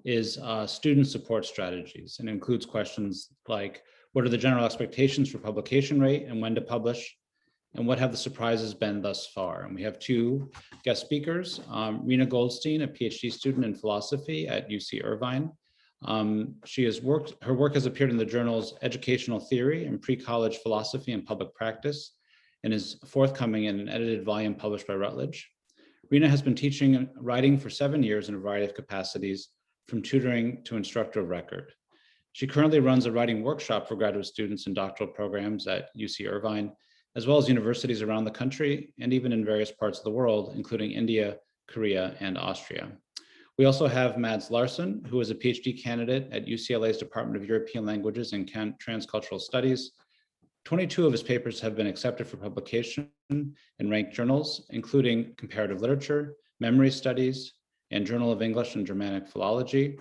is student support strategies, and includes questions like, what are the general expectations for publication rate and when to publish? And what have the surprises been thus far? And we have two guest speakers, Reena Goldstein, a PhD student in philosophy at UC Irvine. Her work has appeared in the journals Educational Theory and Pre-College Philosophy and Public Practice, and is forthcoming in an edited volume published by Routledge. Reena has been teaching and writing for 7 years in a variety of capacities, from tutoring to instructor of record. She currently runs a writing workshop for graduate students in doctoral programs at UC Irvine, as well as universities around the country and even in various parts of the world, including India, Korea, and Austria. We also have Mads Larsson, who is a PhD candidate at UCLA's Department of European Languages and Transcultural Studies. 22 of his papers have been accepted for publication in ranked journals, including Comparative Literature, Memory Studies, and Journal of English and Germanic Philology.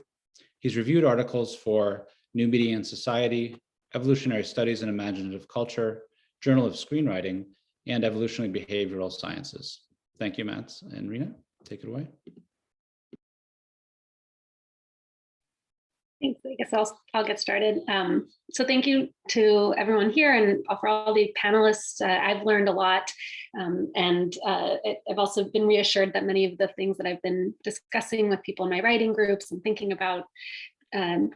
He's reviewed articles for New Media and Society, Evolutionary Studies and Imaginative Culture, Journal of Screenwriting, and Evolutionary Behavioral Sciences. Thank you, Matt. And Reena, take it away. Thanks. I guess I'll get started. So thank you to everyone here and for all the panelists. I've learned a lot, and I've also been reassured that many of the things that I've been discussing with people in my writing groups and thinking about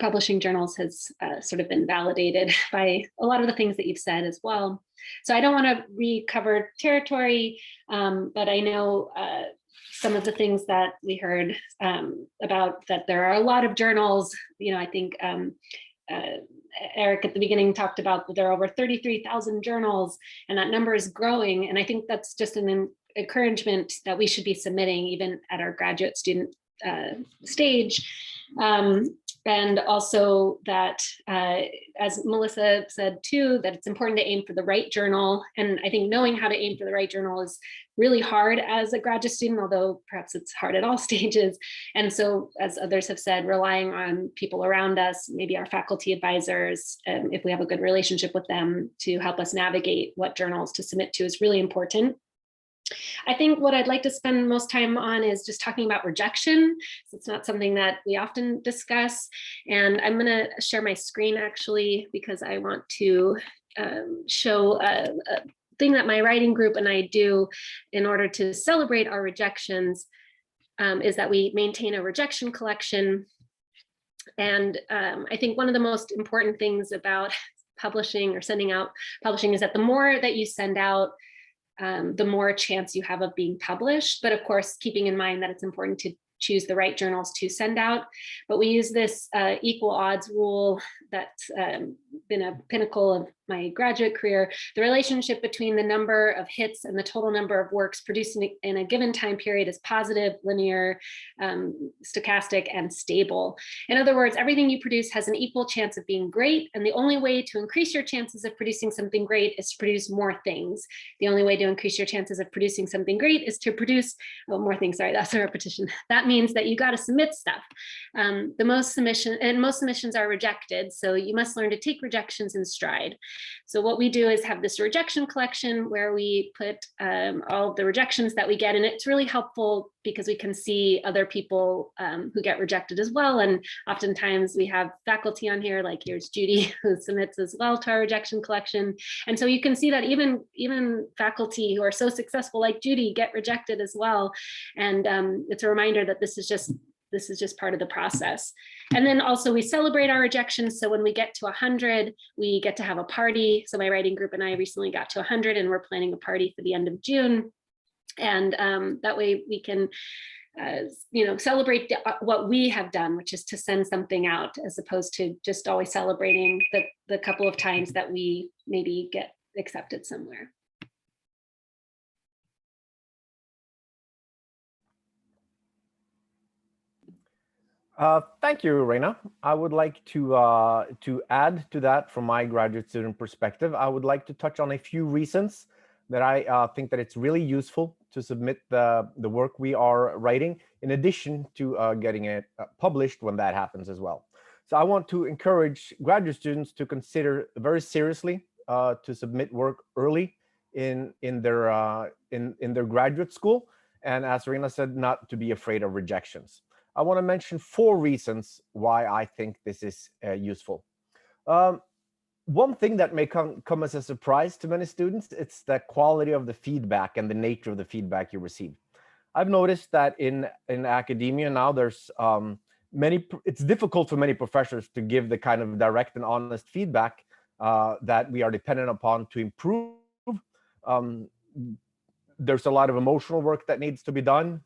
publishing journals has sort of been validated by a lot of the things that you've said as well. So I don't want to recover territory, but I know some of the things that we heard about, that there are a lot of journals. You know, I think Eric at the beginning talked about that there are over 33,000 journals, and that number is growing. And I think that's just an encouragement that we should be submitting even at our graduate student stage. And also that, as Melissa said too, that it's important to aim for the right journal. And I think knowing how to aim for the right journal is really hard as a graduate student, although perhaps it's hard at all stages. And so, as others have said, relying on people around us, maybe our faculty advisors, if we have a good relationship with them, to help us navigate what journals to submit to is really important. I think what I'd like to spend most time on is just talking about rejection. So it's not something that we often discuss. And I'm going to share my screen actually, because I want to show a thing that my writing group and I do in order to celebrate our rejections, is that we maintain a rejection collection. And I think one of the most important things about publishing or sending out publishing is that the more that you send out, the more chance you have of being published. But of course, keeping in mind that it's important to choose the right journals to send out. But we use this equal odds rule that's been a pinnacle of my graduate career. The relationship between the number of hits and the total number of works produced in a given time period is positive, linear, stochastic, and stable. In other words, everything you produce has an equal chance of being great. And the only way to increase your chances of producing something great is to produce more things. The only way to increase your chances of producing something great is to produce more things. Sorry, that's a repetition. That means that you got to submit stuff. Most submissions are rejected. So you must learn to take rejections in stride. So what we do is have this rejection collection where we put all of the rejections that we get, and it's really helpful because we can see other people who get rejected as well. And oftentimes we have faculty on here, like here's Judy, who submits as well to our rejection collection. And so you can see that even faculty who are so successful like Judy get rejected as well. And it's a reminder that this is just part of the process. And then also we celebrate our rejections. So when we get to 100, we get to have a party. So my writing group and I recently got to 100 and we're planning a party for the end of June. And that way we can celebrate what we have done, which is to send something out, as opposed to just always celebrating the couple of times that we maybe get accepted somewhere. Thank you, Reena. I would like to add to that from my graduate student perspective. I would like to touch on a few reasons that I think that it's really useful to submit the work we are writing, in addition to getting it published when that happens as well. So I want to encourage graduate students to consider very seriously to submit work early in their graduate school, and as Reena said, not to be afraid of rejections. I want to mention 4 reasons why I think this is useful. One thing that may come as a surprise to many students, it's the quality of the feedback and the nature of the feedback you receive. I've noticed that in academia now, there's it's difficult for many professors to give the kind of direct and honest feedback that we are dependent upon to improve. There's a lot of emotional work that needs to be done.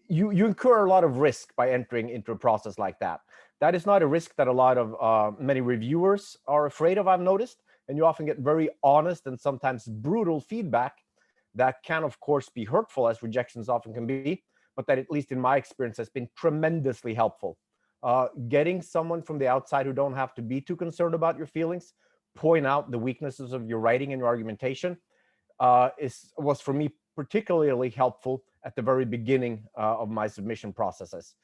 You incur a lot of risk by entering into a process like that. That is not a risk that a lot of many reviewers are afraid of, I've noticed, and you often get very honest and sometimes brutal feedback that can, of course, be hurtful, as rejections often can be, but that, at least in my experience, has been tremendously helpful. Getting someone from the outside who don't have to be too concerned about your feelings, point out the weaknesses of your writing and your argumentation, was for me particularly helpful at the very beginning of my submission processes.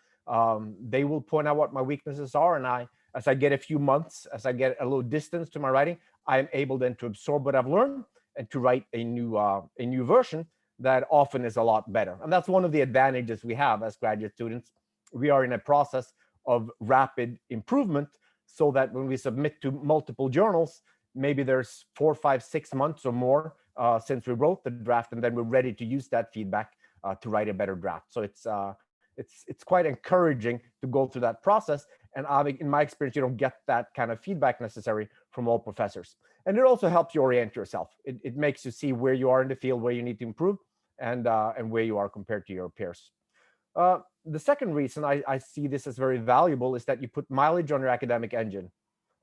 They will point out what my weaknesses are, and as I get a few months, as I get a little distance to my writing, I am able then to absorb what I've learned and to write a new version that often is a lot better. And that's one of the advantages we have as graduate students. We are in a process of rapid improvement, so that when we submit to multiple journals, maybe there's 4, 5, 6 months or more since we wrote the draft, and then we're ready to use that feedback to write a better draft. So it's quite encouraging to go through that process. And in my experience, you don't get that kind of feedback necessary from all professors. And it also helps you orient yourself. It makes you see where you are in the field, where you need to improve, and where you are compared to your peers. The second reason I see this as very valuable is that you put mileage on your academic engine.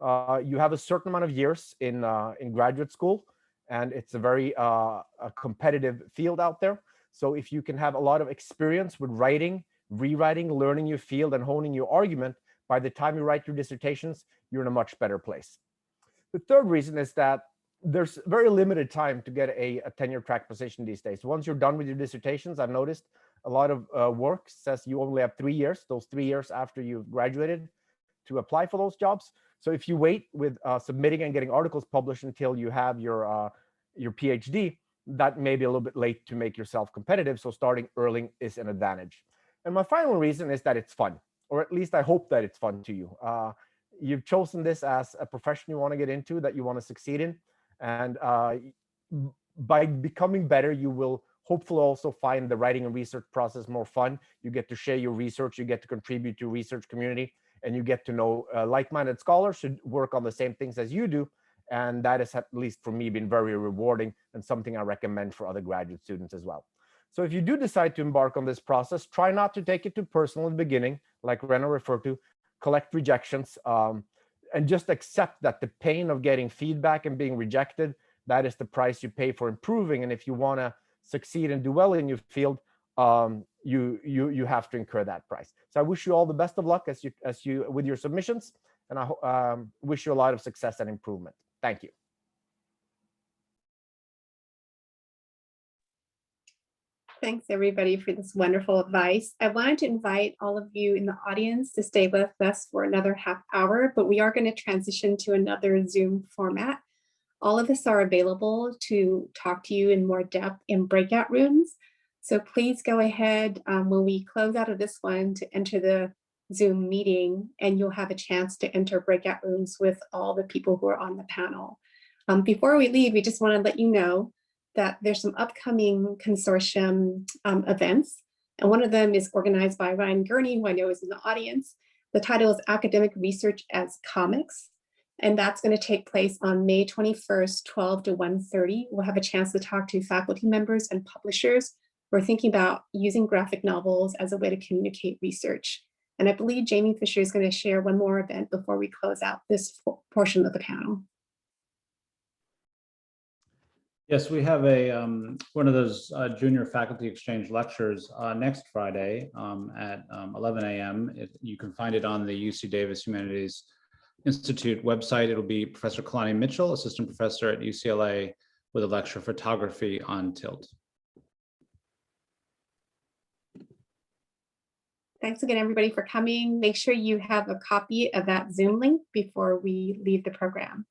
You have a certain amount of years in graduate school, and it's a very a competitive field out there. So if you can have a lot of experience with writing, rewriting, learning your field, and honing your argument, by the time you write your dissertations, you're in a much better place. The third reason is that there's very limited time to get a tenure track position these days. Once you're done with your dissertations, I've noticed a lot of work says you only have 3 years, those 3 years after you've graduated, to apply for those jobs. So if you wait with submitting and getting articles published until you have your PhD, that may be a little bit late to make yourself competitive. So starting early is an advantage. And my final reason is that it's fun, or at least I hope that it's fun to you. You've chosen this as a profession you want to get into, that you want to succeed in. And by becoming better, you will hopefully also find the writing and research process more fun. You get to share your research, you get to contribute to research community, and you get to know like-minded scholars who work on the same things as you do. And that has, at least for me, been very rewarding and something I recommend for other graduate students as well. So if you do decide to embark on this process, try not to take it too personal in the beginning, like Reena referred to, collect rejections, and just accept that the pain of getting feedback and being rejected, that is the price you pay for improving. And if you want to succeed and do well in your field, you have to incur that price. So I wish you all the best of luck as you with your submissions, and I wish you a lot of success and improvement. Thank you. Thanks everybody for this wonderful advice. I wanted to invite all of you in the audience to stay with us for another half hour, but we are going to transition to another Zoom format. All of us are available to talk to you in more depth in breakout rooms. So please go ahead when we close out of this one to enter the Zoom meeting, and you'll have a chance to enter breakout rooms with all the people who are on the panel. Before we leave, we just want to let you know that there's some upcoming consortium events, and one of them is organized by Ryan Gurney, who I know is in the audience. The title is Academic Research as Comics, and that's going to take place on May 21st, 12 to 1:30. We'll have a chance to talk to faculty members and publishers who are thinking about using graphic novels as a way to communicate research. And I believe Jamie Fisher is going to share one more event before we close out this portion of the panel. Yes, we have a one of those junior faculty exchange lectures next Friday at 11 a.m. You can find it on the UC Davis Humanities Institute website. It'll be Professor Kalani Mitchell, assistant professor at UCLA, with a lecture photography on tilt. Thanks again, everybody, for coming. Make sure you have a copy of that Zoom link before we leave the program.